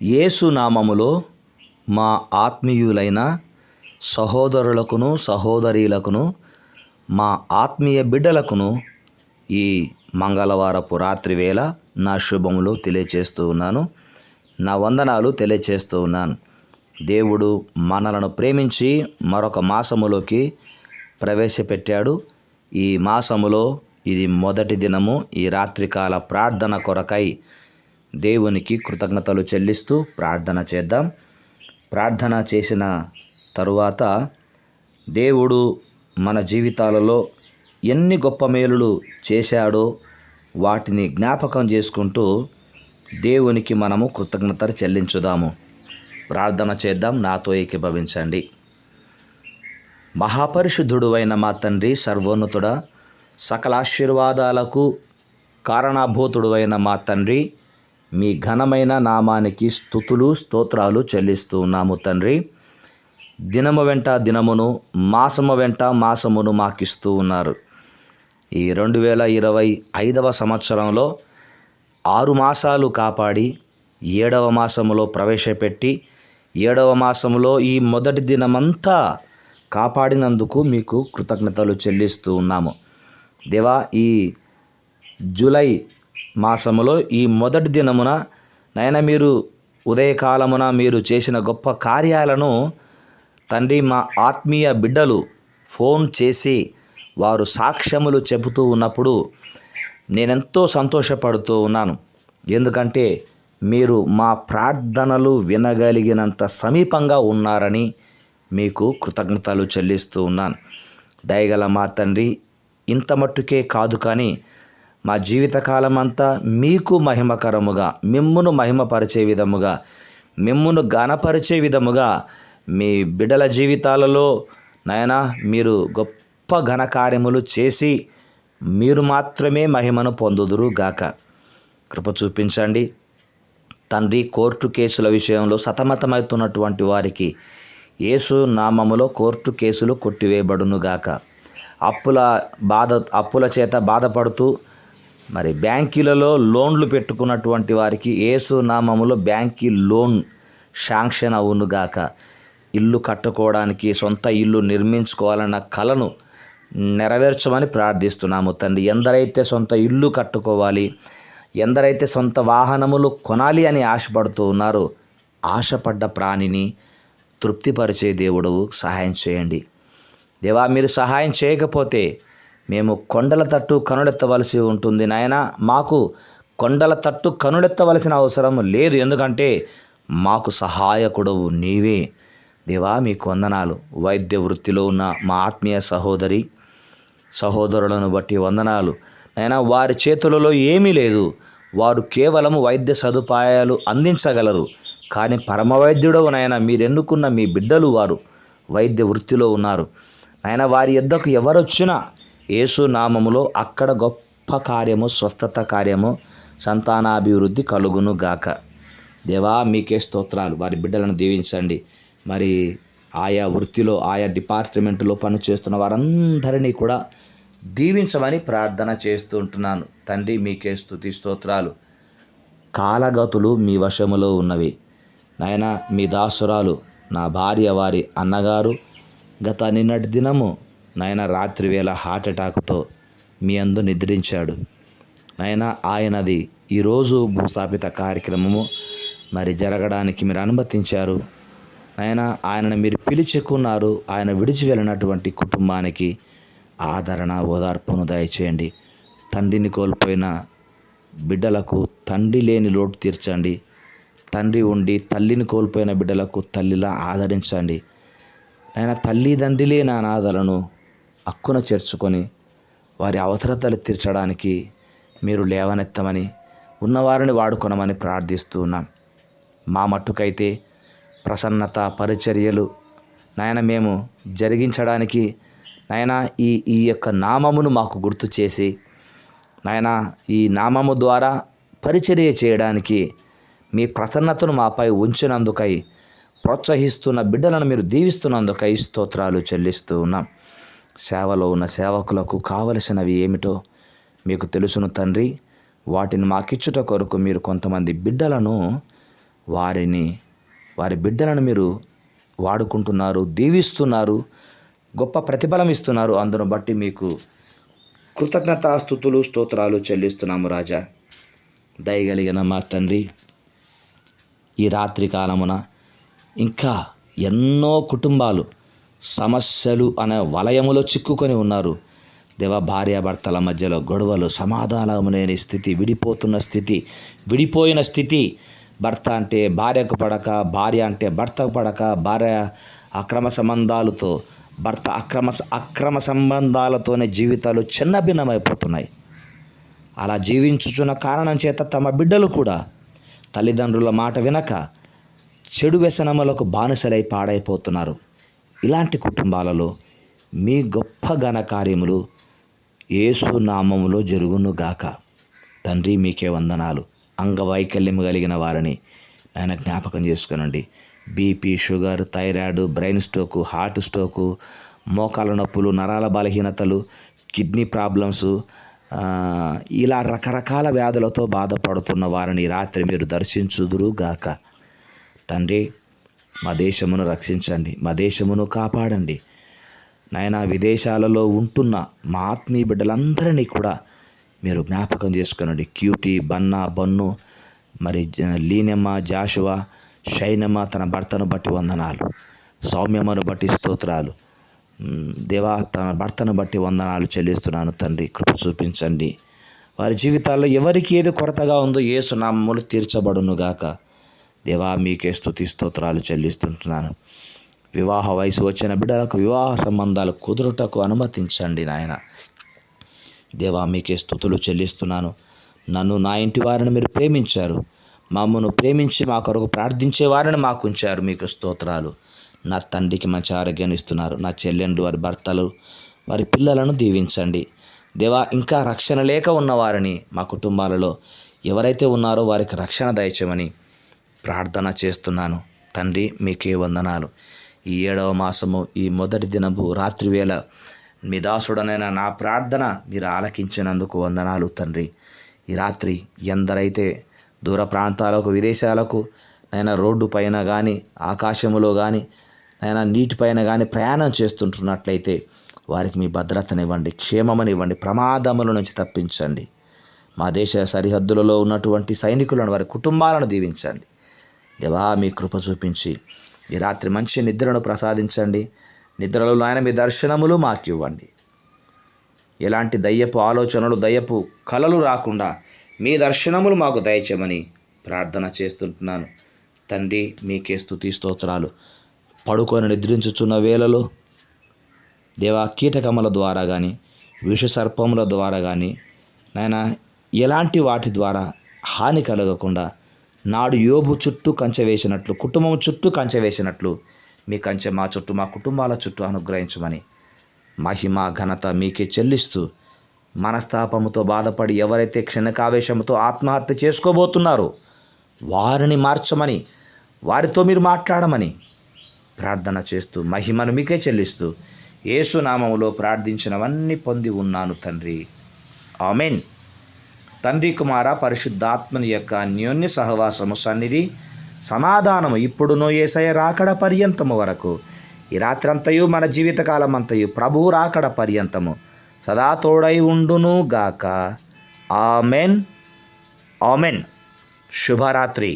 యేసు నామములో మా ఆత్మీయులైన సహోదరులకును సహోదరీలకును మా ఆత్మీయ బిడ్డలకును ఈ మంగళవారపు రాత్రి వేళ నా శుభములు తెలియచేస్తూ ఉన్నాను. నా వందనాలు తెలియచేస్తూ ఉన్నాను. దేవుడు మనలను ప్రేమించి మరొక మాసములోకి ప్రవేశపెట్టాడు. ఈ మాసములో ఇది మొదటి దినము. ఈ రాత్రికాల ప్రార్థన కొరకై దేవునికి కృతజ్ఞతలు చెల్లిస్తూ ప్రార్థన చేద్దాం. ప్రార్థన చేసిన తరువాత దేవుడు మన జీవితాలలో ఎన్ని గొప్ప మేలులు చేశాడో వాటిని జ్ఞాపకం చేసుకుంటూ దేవునికి మనము కృతజ్ఞతలు చెల్లించుదాము. ప్రార్థన చేద్దాం. నాతో ఏకీభవించండి. మహాపరిశుద్ధుడువైన మా తండ్రి, సర్వోన్నతుడా, సకల ఆశీర్వాదాలకు కారణభూతుడువైన మా తండ్రి, మీ ఘనమైన నామానికి స్తుతులు స్తోత్రాలు చెల్లిస్తూ ఉన్నాము తండ్రి. దినము వెంట దినమును, మాసము వెంట మాసమును మాకిస్తూ ఉన్నారు. ఈ 2025వ సంవత్సరంలో 6 మాసాలు కాపాడి 7వ మాసములో ప్రవేశపెట్టి 7వ మాసములో ఈ మొదటి దినమంతా కాపాడినందుకు మీకు కృతజ్ఞతలు చెల్లిస్తూ ఉన్నాము. దేవా, ఈ జూలై మాసములో ఈ మొదటి దినమున నైనా మీరు ఉదయకాలమున మీరు చేసిన గొప్ప కార్యాలను తండ్రి మా ఆత్మీయ బిడ్డలు ఫోన్ చేసి వారు సాక్ష్యములు చెబుతూ ఉన్నప్పుడు నేనెంతో సంతోషపడుతూ ఉన్నాను. ఎందుకంటే మీరు మా ప్రార్థనలు వినగలిగినంత సమీపంగా ఉన్నారని మీకు కృతజ్ఞతలు చెల్లిస్తూ ఉన్నాను. దయగల మా తండ్రి, ఇంత మట్టుకే కాదు కానీ మా జీవితకాలం అంతా మీకు మహిమకరముగా, మిమ్మును మహిమపరిచే విధముగా, మిమ్మును ఘనపరిచే విధముగా మీ బిడ్డల జీవితాలలో నాయనా మీరు గొప్ప ఘనకార్యములు చేసి మీరు మాత్రమే మహిమను పొందుదురు గాక. కృప చూపించండి తండ్రి. కోర్టు కేసుల విషయంలో సతమతమవుతున్నటువంటి వారికి యేసు నామములో కోర్టు కేసులు కొట్టివేయబడును గాక. అప్పుల చేత బాధపడుతూ మరి బ్యాంకులలో లోన్లు పెట్టుకున్నటువంటి వారికి యేసు నామములో బ్యాంకి లోన్ శాంక్షన్ అవును గాక. ఇల్లు కట్టుకోవడానికి, సొంత ఇల్లు నిర్మించుకోవాలన్న కలను నెరవేర్చమని ప్రార్థిస్తున్నాము తండ్రి. ఎందరైతే సొంత ఇల్లు కట్టుకోవాలి, ఎందరైతే సొంత వాహనములు కొనాలి అని ఆశపడుతూ ఉన్నారో ఆశపడ్డ ప్రాణిని తృప్తిపరిచే దేవుడు సహాయం చేయండి. దేవా, మీరు సహాయం చేయకపోతే మేము కొండల తట్టు కనులెత్తవలసి ఉంటుంది నాయన. మాకు కొండల తట్టు కనులెత్తవలసిన అవసరం లేదు, ఎందుకంటే మాకు సహాయకుడవు నీవే. దేవా, మీకు వందనాలు. వైద్య వృత్తిలో ఉన్న మా ఆత్మీయ సహోదరులను బట్టి వందనాలు నాయన. వారి చేతులలో ఏమీ లేదు, వారు కేవలం వైద్య సదుపాయాలు అందించగలరు. కానీ పరమ వైద్యుడవు నాయన, మీరు ఎన్నుకున్న మీ బిడ్డలు వారు వైద్య వృత్తిలో ఉన్నారు నాయన. వారి యొద్దకు ఎవరొచ్చినా యేసు నామములో అక్కడ గొప్ప కార్యము, స్వస్థత కార్యము, సంతానాభివృద్ధి కలుగును గాక. దేవా, మీకే స్తోత్రాలు. వారి బిడ్డలను దీవించండి. మరి ఆయా వృత్తిలో, ఆయా డిపార్ట్మెంట్లో పనిచేస్తున్న వారందరినీ కూడా దీవించమని ప్రార్థన చేస్తూ ఉంటున్నాను తండ్రి. మీకే స్తుతి స్తోత్రాలు. కాలగతులు మీ వశములో ఉన్నవి నాయన. మీ దాసురాలు నా భార్య వారి అన్నగారు గత నిన్నటి దినము నాయన రాత్రి వేళ హార్ట్అటాక్తో మీ అందు నిద్రించాడు నాయన. ఆయనది ఈరోజు భూస్థాపిత కార్యక్రమము మరి జరగడానికి మీరు అనుమతించారు నాయన. ఆయనను మీరు పిలుచుకున్నారు. ఆయన విడిచి వెళ్ళినటువంటి కుటుంబానికి ఆదరణ, ఓదార్పును దయచేయండి. తండ్రిని కోల్పోయిన బిడ్డలకు తండ్రి లేని లోటు తీర్చండి. తండ్రి ఉండి తల్లిని కోల్పోయిన బిడ్డలకు తల్లిలా ఆదరించండి ఆయన. తల్లిదండ్రి లేని అనాథలను హక్కున చేర్చుకొని వారి అవసరతలు తీర్చడానికి మీరు లేవనెత్తమని, ఉన్నవారిని వాడుకొనమని ప్రార్థిస్తూ ఉన్నాం. మా మట్టుకైతే ప్రసన్నత పరిచర్యలు నాయన మేము జరిగించడానికి నాయన ఈ యొక్క నామమును మాకు గుర్తు చేసి నాయన ఈ నామము ద్వారా పరిచర్య చేయడానికి మీ ప్రసన్నతను మాపై ఉంచినందుకై, ప్రోత్సహిస్తున్న బిడ్డలను మీరు దీవిస్తున్నందుకై స్తోత్రాలు చెల్లిస్తూ ఉన్నాం. సేవలో ఉన్న సేవకులకు కావలసినవి ఏమిటో మీకు తెలుసును తండ్రి. వాటిని మాకిచ్చుట కొరకు మీరు కొంతమంది బిడ్డలను వారి బిడ్డలను మీరు వాడుకుంటున్నారు, దీవిస్తున్నారు, గొప్ప ప్రతిఫలం ఇస్తున్నారు. అందును బట్టి మీకు కృతజ్ఞతాస్తుతులు స్తోత్రాలు చెల్లిస్తున్నాము రాజా. దయగలిగిన మా తండ్రి, ఈ రాత్రి కాలమున ఇంకా ఎన్నో కుటుంబాలు సమస్యలు అనే వలయములో చిక్కుకొని ఉన్నారు. భార్యాభర్తల మధ్యలో గొడవలు, సమాధానం లేని స్థితి, విడిపోయిన స్థితి, భర్త అంటే భార్యకు పడక, భార్య అంటే భర్తకు పడక, భార్య అక్రమ సంబంధాలతో, భర్త అక్రమ సంబంధాలతోనే జీవితాలు చిన్నభిన్నమైపోతున్నాయి. అలా జీవించుచున్న కారణం చేత తమ బిడ్డలు కూడా తల్లిదండ్రుల మాట వినక చెడు వ్యసనములకు బానిసలై పాడైపోతున్నారు. ఇలాంటి కుటుంబాలలో మీ గొప్ప ఘనకార్యములు యేసు నామములో జరుగునుగాక. తండ్రి, మీకే వందనాలు. అంగవైకల్యం కలిగిన వారిని ఆయన జ్ఞాపకం చేసుకునండి. BP, sugar, thyroid, brain stroke, heart stroke, మోకాల నొప్పులు, నరాల బలహీనతలు, కిడ్నీ ప్రాబ్లమ్స్, ఇలా రకరకాల వ్యాధులతో బాధపడుతున్న వారిని రాత్రి మీరు దర్శించుదురుగాక. తండ్రి, మా దేశమును రక్షించండి, మా దేశమును కాపాడండి. నాయనా, విదేశాలలో ఉంటున్న మా ఆత్మీయ బిడ్డలందరినీ కూడా మీరు జ్ఞాపకం చేసుకునండి. క్యూటీ, బన్ను, మరి లీనమ్మ, జాషువా, షైనమ్మ తన భర్తను బట్టి వందనాలు, సౌమ్యమ్మను బట్టి స్తోత్రాలు. దేవా, తన భర్తను బట్టి వందనాలు చెల్లిస్తున్నాను తండ్రి. కృప చూపించండి. వారి జీవితాల్లో ఎవరికి ఏది కొరతగా ఉందో యేసు నామములు తీర్చబడునుగాక. దేవా, మీకే స్తుతి స్తోత్రాలు చెల్లిస్తుంటున్నాను. వివాహ వయసు వచ్చిన బిడ్డలకు వివాహ సంబంధాలు కుదురుటకు అనుమతించండి నాయన. దేవా, మీకే స్తుతులు చెల్లిస్తున్నాను. నన్ను, నా ఇంటి వారిని మీరు ప్రేమించారు. మమ్మను ప్రేమించి మా కొరకు ప్రార్థించే వారిని మాకు ఉంచారు. మీకు స్తోత్రాలు. నా తండ్రికి మంచి ఆరోగ్యాన్ని ఇస్తున్నారు. నా చెల్లెండు, వారి భర్తలు, వారి పిల్లలను దీవించండి. దేవా, ఇంకా రక్షణ లేక ఉన్నవారిని మా కుటుంబాలలో ఎవరైతే ఉన్నారో వారికి రక్షణ దయచేయమని ప్రార్థన చేస్తున్నాను. తండ్రి, మీకే వందనాలు. ఈ 7వ మాసము, ఈ మొదటి దినము రాత్రివేళ మీ దాసుడనైన నా ప్రార్థన మీరు ఆలకించినందుకు వందనాలు తండ్రి. ఈ రాత్రి ఎందరైతే దూర ప్రాంతాలకు, విదేశాలకు నైనా రోడ్డు పైన కానీ, ఆకాశములో కానీ, నైనా నీటిపైన కానీ ప్రయాణం చేస్తుంటున్నట్లయితే వారికి మీ భద్రతనివ్వండి, క్షేమమనివ్వండి, ప్రమాదముల నుంచి తప్పించండి. మా దేశ సరిహద్దులలో ఉన్నటువంటి సైనికులను, వారి కుటుంబాలను దీవించండి. దేవా, మీ కృప చూపించి ఈ రాత్రి మంచి నిద్రను ప్రసాదించండి. నిద్రలో ఆయన మీ దర్శనములు మాకు ఇవ్వండి. ఎలాంటి దయ్యపు ఆలోచనలు, దయ్యపు కలలు రాకుండా మీ దర్శనములు మాకు దయచేయమని ప్రార్థన చేస్తుంటున్నాను తండ్రి. మీకే స్తుతి స్తోత్రాలు. పడుకొని నిద్రించుచున్న వేళలో దేవా, కీటకముల ద్వారా కానీ, విషసర్పముల ద్వారా కానీ, నాయనా, ఎలాంటి వాటి ద్వారా హాని కలగకుండా నాడు యోబు చుట్టూ కంచె వేసినట్లు, కుటుంబం చుట్టూ కంచె వేసినట్లు మీ కంచె మా చుట్టూ, మా కుటుంబాల చుట్టూ అనుగ్రహించమని మహిమ ఘనత మీకే చెల్లిస్తూ, మనస్తాపముతో బాధపడి ఎవరైతే క్షణికావేశంతో ఆత్మహత్య చేసుకోబోతున్నారో వారిని మార్చమని, వారితో మీరు మాట్లాడమని ప్రార్థన చేస్తూ మహిమను మీకే చెల్లిస్తూ యేసు నామములో ప్రార్థించినవన్నీ పొంది ఉన్నాను తండ్రి. ఆమెన్. తండ్రి, కుమార, పరిశుద్ధాత్మని యొక్క అన్యోన్య సహవాసము, సన్నిధి, సమాధానము ఇప్పుడునో యేసయ్య రాకడ పర్యంతము వరకు, ఈ రాత్రంతయు మన జీవితకాలం అంతయు ప్రభువు రాకడ పర్యంతము సదా తోడై ఉండును గాక. ఆమెన్. ఆమెన్. శుభరాత్రి.